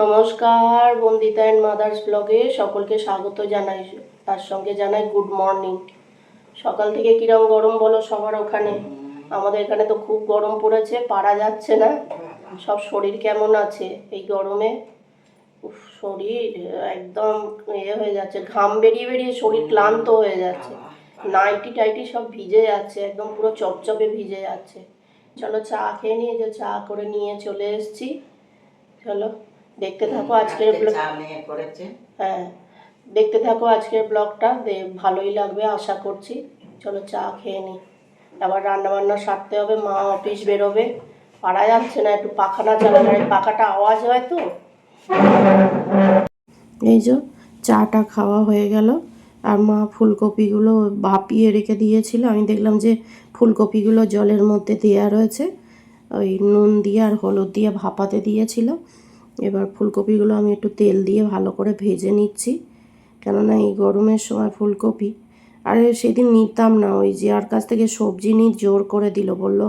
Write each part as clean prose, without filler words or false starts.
নমস্কার, Bandita and mother's ব্লগে সকলকে স্বাগত জানাই। তার সঙ্গে জানাই গুড মর্নিং। সকাল থেকে কিরম গরম বলো সবার ওখানে? আমাদের এখানে তো খুব গরম পড়েছে, পারা যাচ্ছে না। সব শরীর কেমন আছে এই গরমে? শরীর একদম হয়ে যাচ্ছে, ঘাম বেরিয়ে বেরিয়ে শরীর ক্লান্ত হয়ে যাচ্ছে। নাইটি টাইটি সব ভিজে যাচ্ছে, একদম পুরো চপচপে ভিজে যাচ্ছে। চলো চা খেয়ে নিয়ে, যে চা করে নিয়ে চলে এসেছি। চলো দেখতে থাকো আজকের ব্লগ। হ্যাঁ, দেখতে থাকো আজকের ব্লগটা, ভালোই লাগবে আশা করছি। চলো চা খেয়ে নিই, আবার রান্নাবান্না সারতে হবে, মা অফিস বেরোবে। পারা যাচ্ছে না, একটু পাখানা চালানো, পাখাটা আওয়াজ হয় তো। এই যে চাটা খাওয়া হয়ে গেল, আর মা ফুলকপিগুলো ভাপিয়ে রেখে দিয়েছিল। আমি দেখলাম যে ফুলকপিগুলো জলের মধ্যে দেওয়া রয়েছে, ওই নুন দিয়ে আর হলুদ দিয়ে ভাপাতে দিয়েছিল। এবার ফুলকপিগুলো আমি একটু তেল দিয়ে ভালো করে ভেজে নিচ্ছি, কেননা এই গরমের সময় ফুলকপি। আর সেদিন নিতাম না, ওই যে আর কাছ থেকে সবজি নিয়ে জোর করে দিল, বলল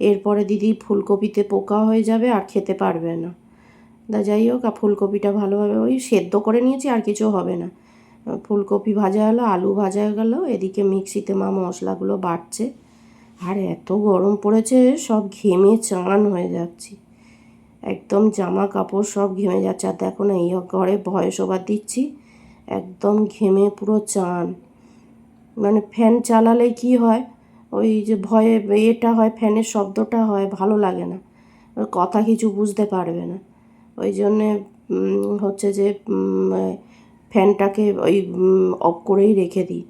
এরপরে দিদি ফুলকপিতে পোকা হয়ে যাবে আর খেতে পারবে না। যাই হোক, ফুলকপিটা ভালোভাবে ওই সেদ্ধ করে নিয়েছি, আর কিছু হবে না। ফুলকপি ভাজা হলো, আলু ভাজা গেল, এদিকে মিক্সিতে মা মশলাগুলো বাটছে। আর এত গরম পড়েছে, সব ঘেমে চান হয়ে যাচ্ছি, একদম জামা কাপড় সব ঘেমে যাচ্ছে। আর দেখো না, এই ঘরে ভয়েস ওভার দিচ্ছি, একদম ঘেমে পুরো চান। মানে ফ্যান চালালে কি হয়, ওই যে ভয়ে এটা হয়, ফ্যানের শব্দটা হয়, ভালো লাগে না, কথা কিছু বুঝতে পারবে না। ওই জন্যে হচ্ছে যে ফ্যানটাকে ওই অফ করেই রেখে দিই।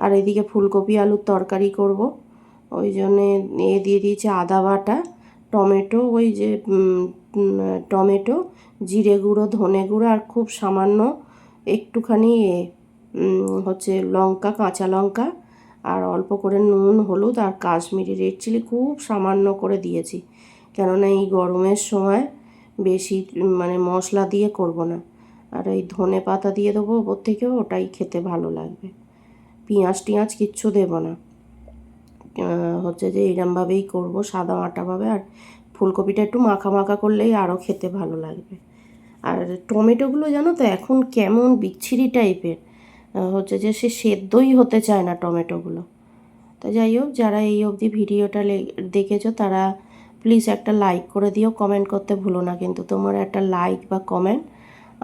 আর এদিকে ফুলকপি আলুর তরকারি করব, ওই জন্যে দিয়ে দিয়েছি আদা বাটা, টমেটো, ওই যে টমেটো, জিরে গুঁড়ো, ধনে গুঁড়ো, আর খুব সামান্য একটুখানি হচ্ছে লঙ্কা, কাঁচা লঙ্কা, আর অল্প করে নুন, হলুদ আর কাশ্মীরি রেড চিলি খুব সামান্য করে দিয়েছি, কেননা এই গরমের সময় বেশি মানে মশলা দিয়ে করব না। আর এই ধনে পাতা দিয়ে দেবো ওপর থেকেও, ওটাই খেতে ভালো লাগবে। পেঁয়াজ টিয়াজ কিচ্ছু দেবো না, হচ্ছে যে এইরমভাবেই করবো, সাদা আটাভাবে। আর ফুলকপিটা একটু মাখা মাখা করলেই আরও খেতে ভালো লাগবে। আর টমেটোগুলো জানো তো এখন কেমন বিচ্ছিরি টাইপের, হচ্ছে যে সে সেদ্ধই হতে চায় না টমেটোগুলো। তো যাই হোক, যারা এই অবধি ভিডিওটা দেখেছো তারা প্লিজ একটা লাইক করে দিও, কমেন্ট করতে ভুলো না কিন্তু। তোমার একটা লাইক বা কমেন্ট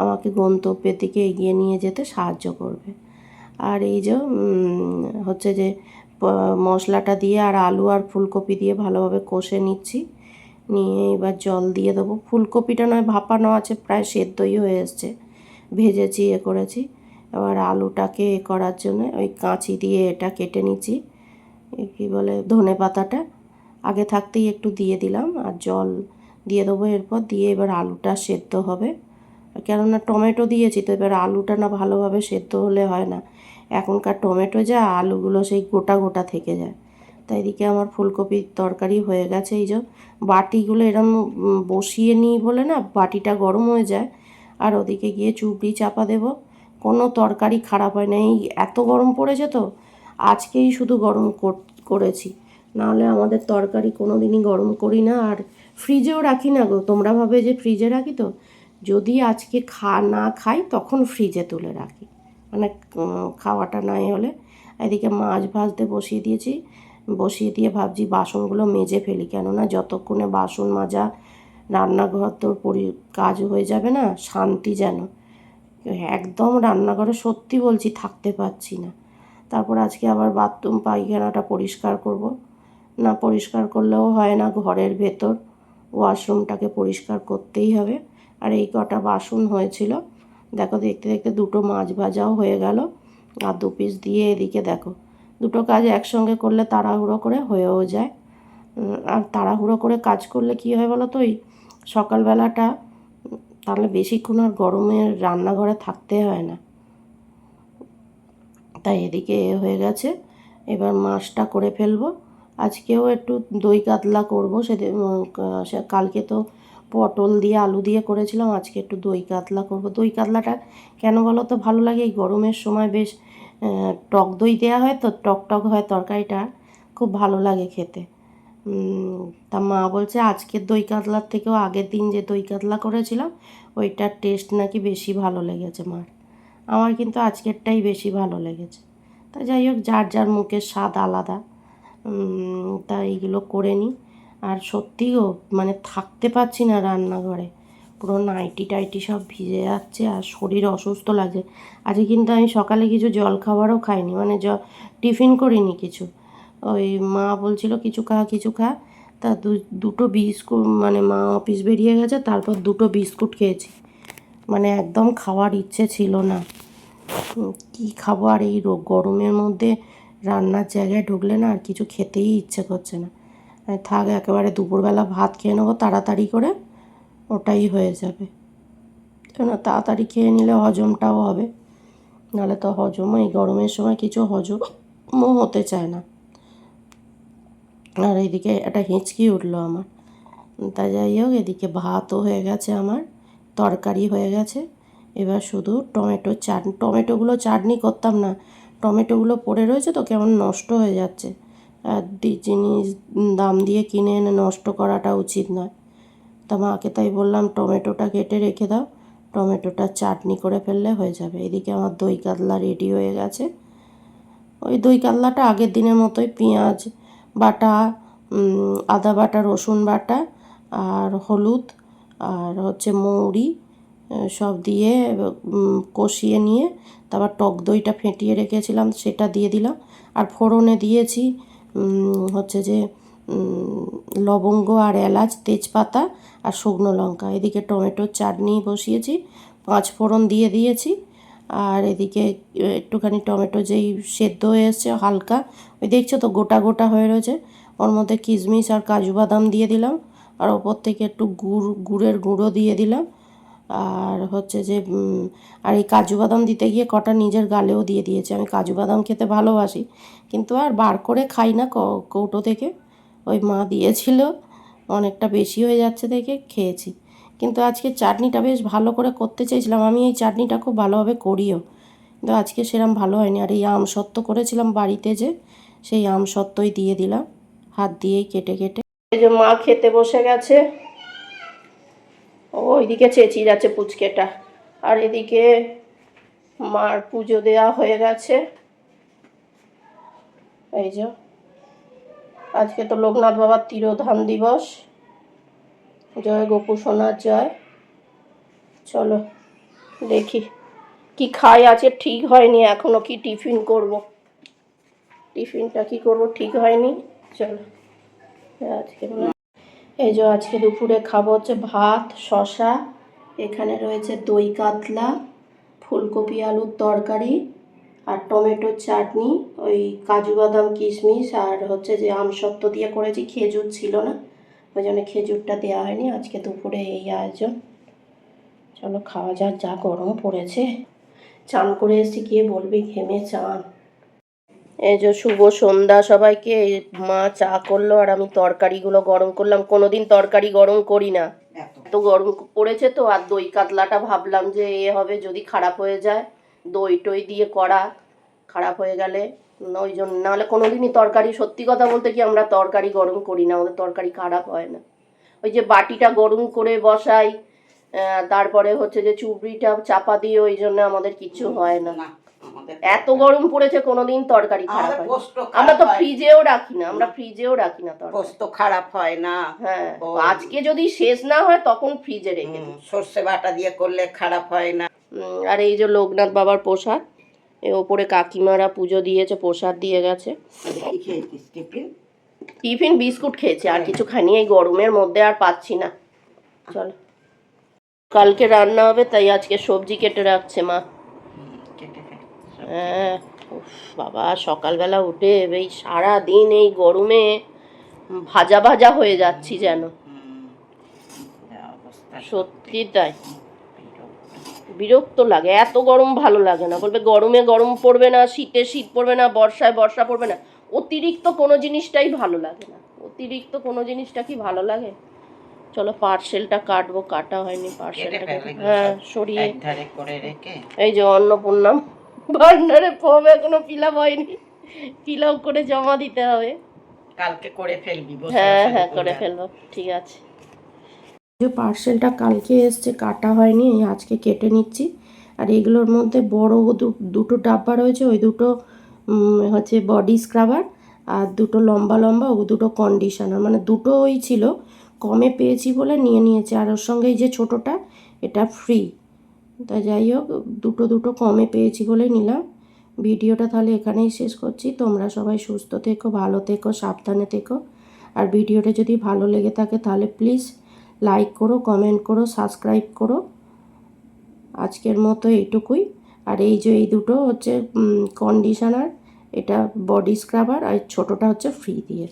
আমাকে গন্তব্যের দিকে এগিয়ে নিয়ে যেতে সাহায্য করবে। আর এই যে হচ্ছে যে মশলাটা দিয়ে আর আলু আর ফুলকপি দিয়ে ভালোভাবে কষে নিচ্ছি, নিয়ে এবার জল দিয়ে দেবো। ফুলকপিটা নয় ভাপানো আছে, প্রায় সেদ্ধই হয়ে এসছে, ভেজেছি করেছি। এবার আলুটাকে করার জন্য ওই কাঁচি দিয়ে এটা কেটে নিচ্ছি, কী বলে ধনে পাতাটা আগে থাকতেই একটু দিয়ে দিলাম, আর জল দিয়ে দেবো এরপর, দিয়ে এবার আলুটা সেদ্ধ হবে। কেননা টমেটো দিয়েছি তো, এবার আলুটা না ভালোভাবে সেদ্ধ হলে হয় না, এখনকার টমেটো যা, আলুগুলো সেই গোটা গোটা থেকে যায়। তাই এদিকে আমার ফুলকপির তরকারি হয়ে গেছে। এই যে বাটিগুলো এরম বসিয়ে নিই বলে না, বাটিটা গরম হয়ে যায়। আর ওদিকে গিয়ে চুবড়ি চাপা দেব, কোনো তরকারি খারাপ হয় না। এই এত গরম পড়েছে তো, আজকেই শুধু গরম করেছি, নাহলে আমাদের তরকারি কোনো দিনই গরম করি না। আর ফ্রিজেও রাখি না গো, তোমরা ভাবে যে ফ্রিজে রাখি, তো যদি আজকে না খাই তখন ফ্রিজে তুলে রাখি, মানে খাওয়াটা নাই হলে। এদিকে মাছ ভাজতে বসিয়ে দিয়েছি, বসিয়ে দিয়ে ভাবছি বাসনগুলো মেজে ফেলি, কেননা যতক্ষণে বাসন মাজা, রান্নাঘর তোর কাজ হয়ে যাবে না, শান্তি যেন একদম রান্নাঘরে সত্যি বলছি থাকতে পারছি না। তারপর আজকে আবার বাথরুম পায়খানাটা পরিষ্কার করব, না পরিষ্কার করলেও হয় না, ঘরের ভেতর ওয়াশরুমটাকে পরিষ্কার করতেই হবে। আর এই কটা বাসন হয়েছিল, দেখো দেখতে দেখতে দুটো মাছ ভাজাও হয়ে গেল, আর 2 পিস দিয়ে এদিকে দেখো, দুটো কাজ একসঙ্গে করলে তাড়াহুড়ো করে হয়েও যায়। আর তাড়াহুড়ো করে কাজ করলে কী হয় বলো তো, ওই সকালবেলাটা তাহলে বেশিক্ষণ আর গরমের রান্নাঘরে থাকতে হয় না। তাই এদিকে হয়ে গেছে, এবার মাছটা করে ফেলবো। আজকেও একটু দই কাতলা করবো, সেদিন কালকে তো পটল দিয়ে আলু দিয়ে করেছিলাম, আজকে একটু দই কাতলা করব। দই কাতলাটা কেন বলো তো ভালো লাগে, এই গরমের সময় বেশ টক দই দেওয়া হয় তো, টক টক হয় তরকারিটা, খুব ভালো লাগে খেতে। তা মা বলছে আজকের দই কাতলার থেকেও আগের দিন যে দই কাতলা করেছিলাম ওইটার টেস্ট নাকি বেশি ভালো লেগেছে মার। আমার কিন্তু আজকেরটাই বেশি ভালো লেগেছে। তা যাই হোক, যার যার মুখের স্বাদ আলাদা। তা এইগুলো করে নিই। আর সত্যি গো, মানে থাকতে পারছি না রান্নাঘরে, পুরো নাইটি টাইটি সব ভিজে যাচ্ছে আর শরীর অসুস্থ লাগছে। আজকে কিন্তু আমি সকালে কিছু জল খাবারও খাইনি, মানে টিফিন করিনি কিছু। ওই মা বলছিল কিছু খা কিছু খা, তা দুটো বিস্কুট, মানে মা অফিস বেরিয়ে গেছে, তারপর দুটো বিস্কুট খেয়েছি। মানে একদম খাওয়ার ইচ্ছে ছিল না। কি খাবো, আর এই গরমের মধ্যে রান্নার জায়গায় ঢুকলে না আর কিছু খেতেই ইচ্ছে করছে না। থাক, একেবারে দুপুরবেলা ভাত খেয়ে নেবো তাড়াতাড়ি করে, ওটাই হয়ে যাবে। কেন, তাড়াতাড়ি খেয়ে নিলে হজমটাও হবে, নাহলে তো হজমও এই গরমের সময় কিছু হজমও হতে চায় না। আর এইদিকে একটা হিঁচকি উঠলো আমার। তা যাই হোক, এদিকে ভাতও হয়ে গেছে আমার, তরকারি হয়ে গেছে। এবার শুধু টমেটোগুলো চাটনি করতাম না, টমেটোগুলো পড়ে রয়েছে তো কেমন নষ্ট হয়ে যাচ্ছে। আর জিনিস দাম দিয়ে কিনে এনে নষ্ট করাটা উচিত নয়। তা মাকে তাই বললাম টমেটোটা কেটে রেখে দাও, টমেটোটা চাটনি করে ফেললে হয়ে যাবে। এদিকে আমার দই কাতলা রেডি হয়ে গেছে। ওই দই কাতলাটা আগের দিনের মতোই পেঁয়াজ বাটা, আদা বাটা, রসুন বাটা, আর হলুদ, আর হচ্ছে মৌরি সব দিয়ে কষিয়ে নিয়ে তারপর টক দইটা ফেটিয়ে রেখেছিলাম সেটা দিয়ে দিলাম। আর ফোড়নে দিয়েছি হচ্ছে যে লবঙ্গ আর এলাচ, তেজপাতা আর শুকনো লঙ্কা। এদিকে টমেটোর চাটনি বসিয়েছি, 5 ফোড়ন দিয়ে দিয়েছি। আর এদিকে একটুখানি টমেটো যেই সেদ্ধ হয়ে এসছে হালকা, ওই দেখছো তো গোটা গোটা হয়ে রয়েছে, ওর মধ্যে কিশমিশ আর কাজু বাদাম দিয়ে দিলাম। আর ওপর থেকে একটু গুড়ের গুঁড়ো দিয়ে দিলাম। আর হচ্ছে যে আর এই কাজু বাদাম দিতে গিয়ে কটা নিজের গালেও দিয়ে দিয়েছে। আমি কাজু বাদাম খেতে ভালোবাসি, কিন্তু আর বার করে খাই না কৌটো থেকে। ওই মা দিয়েছিল, অনেকটা বেশি হয়ে যাচ্ছে দেখে খেয়েছি। কিন্তু আজকে চাটনিটা বেশ ভালো করে করতে চেয়েছিলাম, আমি এই চাটনিটা খুব ভালোভাবে করিও, কিন্তু আজকে সেরম ভালো হয়নি। আর এই আমসত্ত্ব করেছিলাম বাড়িতে, যে সেই আমসত্ত্বই দিয়ে দিলাম হাত দিয়েই কেটে কেটে। এই যে মা খেতে বসে গেছে, ওইদিকে চেঁচিয়ে যাচ্ছে পুচকেটা। আর এদিকে মার পুজো দেওয়া হয়ে গেছে। এই যে আজকে তো লোকনাথ বাবার তিরোধান দিবস। জয় গোপু সোনার জয়। চলো দেখি কি খাই, আছে ঠিক হয়নি এখনো, কি টিফিন করব, টিফিনটা কি করব ঠিক হয়নি। চলো আজকে এই যে আজকে দুপুরে খাবো হচ্ছে ভাত, শশা, এখানে রয়েছে দই কাতলা, ফুলকপি আলুর তরকারি আর টমেটোর চাটনি, ওই কাজু বাদাম কিশমিশ আর হচ্ছে যে আমসত্ত্ব দিয়ে করেছি, খেজুর ছিল না ওই জন্য খেজুরটা দেওয়া হয়নি। আজকে দুপুরে এই আয়োজন। চলো খাওয়া যাক, যা গরম পড়েছে। চান করে এসে গিয়ে বলবি ঘেমে চান। এই যে শুভ সন্ধ্যা সবাইকে। মা চা করলো আর আমি তরকারিগুলো গরম করলাম। কোনোদিন তরকারি গরম করি না, এত গরম পড়েছে তো। আর দই কাতলাটা ভাবলাম যে হবে, যদি খারাপ হয়ে যায়, দই টই দিয়ে করা, খারাপ হয়ে গেলে ওই জন্য, নাহলে কোনোদিনই তরকারি, সত্যি কথা বলতে কি আমরা তরকারি গরম করি না, আমাদের তরকারি খারাপ হয় না। ওই যে বাটিটা গরম করে বসাই, তারপরে হচ্ছে যে চুবড়িটা চাপা দিয়ে, ওই জন্য আমাদের কিছু হয় না। এত গরম পড়েছে কোনোদিন তরকারি খারাপ হয় না। আমরা তো ফ্রিজেও রাখি না, আমরা ফ্রিজেও রাখি না তরকারি, পোস্ত খারাপ হয় না। হ্যাঁ, আজকে যদি শেষ না হয় তখন ফ্রিজে রেখে দিই। সর্ষে বাটা দিয়ে করলে খারাপ হয় না। আর এই যে লোকনাথ বাবার প্রসাদ, এর ওপরে কাকিমারা পুজো দিয়েছে, প্রসাদ দিয়ে গেছে। কি খেয়েছিস টিফিন? টিফিন বিস্কুট খেয়েছি, আর কিছু খাইনি, এই গরমের মধ্যে আর পাচ্ছি না। চলো, কালকে রান্না হবে তাই আজকে সবজি কেটে রাখছে মা। হ্যাঁ, বাবা সকালবেলা উঠে এই সারাদিন এই গরমে ভাজা ভাজা হয়ে যাচ্ছি যেন, সত্যি তাই। বিরক্ত লাগে, এত গরম ভালো লাগে না। বলবে গরমে গরম পড়বে না, শীতে শীত পড়বে না, বর্ষায় বর্ষা পড়বে না, অতিরিক্ত কোনো জিনিসটাই ভালো লাগে না। অতিরিক্ত কোনো জিনিসটা কি ভালো লাগে? চলো পার্সেলটা কাটবো, কাটা হয়নি পার্সেলটা। হ্যাঁ, সরিয়ে এই যে অন্নপূর্ণা ভান্ডারে ফর্ম এখনো ফিল আপ হয়নি, ফিল আপ করে জমা দিতে হবে। কালকে করে ফেলবি? হ্যাঁ হ্যাঁ করে ফেলবো, ঠিক আছে। যে পার্সেলটা কালকে এসছে, কাটা হয়নি, এই আজকে কেটে নিচ্ছি। আর এগুলোর মধ্যে বড় দুটো ডাব্বা রয়েছে, ওই দুটো হচ্ছে বডি স্ক্রাবার, আর দুটো লম্বা লম্বা ও দুটো কন্ডিশনার, মানে দুটোই ছিল, কমে পেয়েছি বলে নিয়ে নিয়েছি। আর ওর সঙ্গে এই যে ছোটোটা, এটা ফ্রি। তা যাই হোক, দুটো দুটো কমে পেয়েছি বলে নিলাম। ভিডিওটা তাহলে এখানেই শেষ করছি। তোমরা সবাই সুস্থ থেকো, ভালো থেকো, সাবধানে থেকো। আর ভিডিওটা যদি ভালো লেগে থাকে তাহলে প্লিজ লাইক করো, কমেন্ট করো, সাবস্ক্রাইব করো। আজকের মতো এইটুকুই। আর এই যে এই দুটো হচ্ছে কন্ডিশনার, এটা বডি স্ক্রাবার, আর ছোটোটা হচ্ছে ফ্রি দিয়ে।